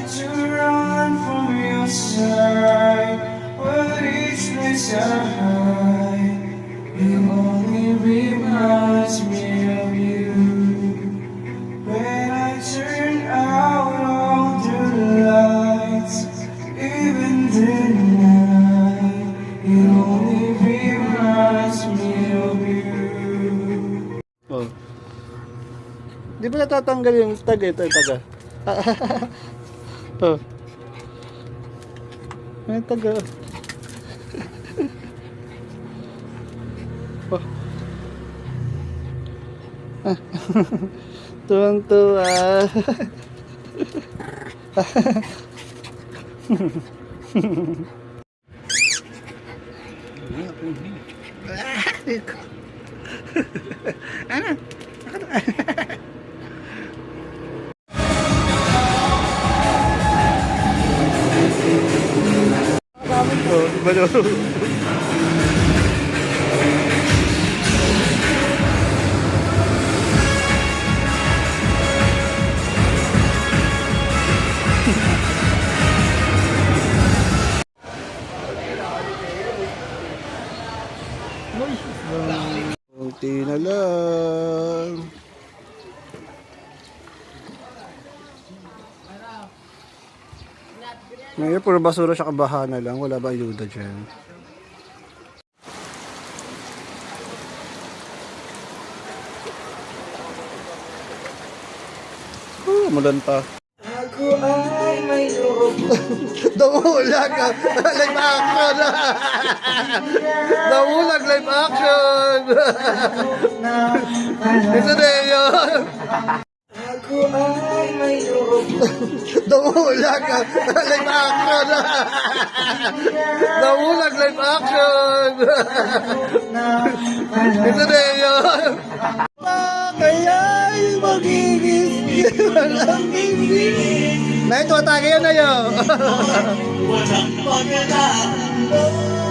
to run from your side, but each place I hide, it only reminds me of you. When I turn out all the lights, even the night, it only reminds me of you. Oh. Di ba natatanggal yung tag? Ito yung taga. Oh. May taga. Oh. Tuwang-tuwa. Ano? Oh, iba daw. Kunti na lang. Ngayon, puro basura siya, kabaha na lang. Wala ba ayuda dyan? Mulan pa. Ako ay may loob Damulag! Live action! Damulag live action! Ito na yun! Ako ay may loob Damulag! Live action! Damulag live action! Ito na yun! Kaya'y magiging ang ibig. Na ito, atake yun na yun! walang pagkakataon.